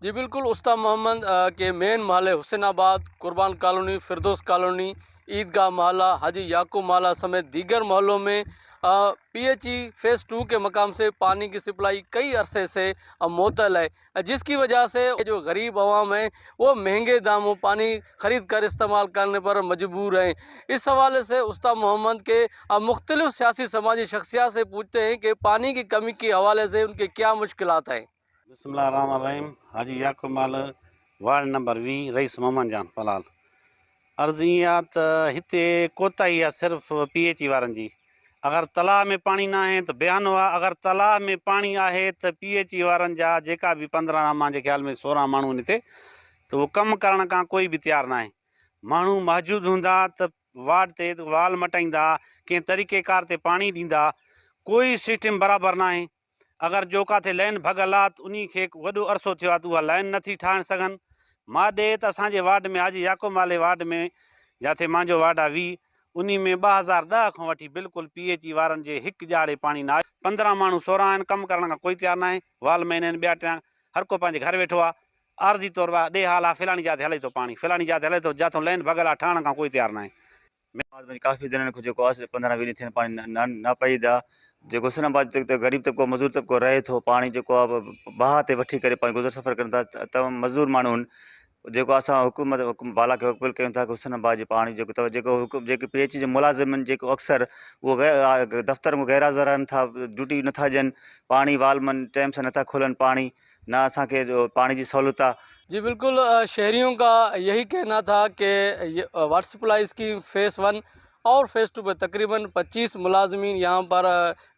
जी बिल्कुल, उस्ताद मोहम्मद के मेन मोहल्ले हुसैनाबाद, कुर्बान कॉलोनी, फिरदौस कॉलोनी, ईदगाह मोहल्ला, हाजी याकूब मोहल्ला समेत दीगर मोहल्लों में पीएचई फ़ेज़ 2 के मकाम से पानी की सप्लाई कई अरसे से मुअत्तल है, जिसकी वजह से जो गरीब अवाम है वो महंगे दामों पानी ख़रीद कर इस्तेमाल करने पर मजबूर हैं। इस हवाले से उस्ताद मोहम्मद के मुख्तलिफ सियासी समाजी शख्सियत से पूछते हैं कि पानी की कमी के हवाले से उनके क्या मुश्किलात हैं। बिस्मिल्लाहिर्रहमानिर्रहीम। हाजी याकूब माल वार्ड नंबर 20 रईस मोहम्मद जान फलाल। अर्ज़ ईअं आहे त हिते कोताही आहे सिर्फ़ु पीएचई वारनि जी। अगरि तलाउ में पाणी न आहे त बयानो आहे, अगरि तलाउ में पाणी आहे त पीएचई वारनि जा जेका बि 15 मुंहिंजे ख़्याल में 16 माण्हू आहिनि हिते, त उहो कमु करण खां कोई बि तयारु न आहे। माण्हू मौजूदु हूंदा त वार्ड ते वाल मटाईंदा, कंहिं तरीक़ेकार ते पाणी ॾींदा, कोई सिस्टम बराबरि न आहे। अगरि जो किथे लाइन भॻल आहे त उन खे वॾो अरसो थियो आहे त उहा लाइन नथी ठाहिण सघनि। माॾे त असांजे वार्ड में हाजी याकूब माले वार्ड में जिथे मुंहिंजो वार्ड आहे 20, उन में 2010 खां वठी बिल्कुलु पीएचई वारनि जे हिकु ॼाड़े पाणी न आहे। 15 माण्हू 16 आहिनि, कमु करण खां कोई तयारु न आहे। वाल महीने आहिनि, ॿिया टिया, हर को पंहिंजे घर वेठो आहे। आर्ज़ी तौर ॾे हाल आहे, फलाणी जाते हले थो पाणी, फलाणी जाते हले थो, जिथां लाइन भॻल आहे ठाहिण खां कोई तयारु न आहे। काफ़ी दिननि खां जेको आहे 15-20 ॾींहं थियनि पाणी न पई था। जेको हुसैनाबाद त गरीब तबिको मज़दूर तबिको रहे थो, पाणी जेको आहे बहा ते वठी करे पाण गुज़र सफ़र कनि था। तमामु मज़दूर माण्हू आहिनि। जेको असां हुकूमत बाला खे अपील कयूं था कि हुसैनाबाद जे पाणी जेको अथव, जेके पीएचई जे मुलाज़िम आहिनि, जेको अक्सर उहो दफ़्तर में गैरहाज़िर रहनि था, ड्यूटी नथा ॾियनि, पाणी वालमन टाइम सां नथा खोलनि पाणी, न असांखे जो पाणी जी सहूलियत आहे। जी बिल्कुल, शहरियों का यही कहना था कि वाटर सप्लाई स्कीम फ़ेज़ 1 और फ़ेज़ 2 में तकरीबन 25 मुलाजमीन यहाँ पर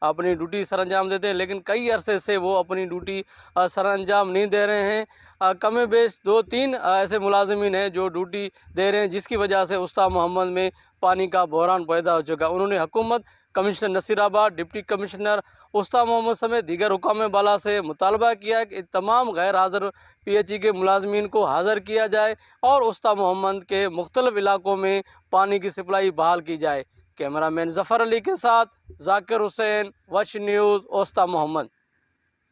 अपनी ड्यूटी सरअंजाम देते हैं, लेकिन कई अरसे से वो अपनी ड्यूटी सरअंजाम नहीं दे रहे हैं। कम बेश 2-3 ऐसे मुलाजमीन हैं जो ड्यूटी दे रहे हैं, जिसकी वजह से उस्ताद मोहम्मद में पानी का बहरान पैदा हो चुका है। उन्होंने हुकूमत, कमिश्नर नसीराबाद, डिप्टी कमिश्नर उस्ताद मोहम्मद समेत दीगर हुकाम बाला से मुतालबा किया कि तमाम गैर हाज़िर पीएचई के मुलाजमीन को हाज़िर किया जाए और उस्ताद मोहम्मद के मुख्तलिफ इलाकों में पानी की सप्लाई बहाल की जाए। कैमरामैन ज़फ़र अली के साथ ज़ाकिर हुसैन, वश न्यूज़, उस्ताद मोहम्मद।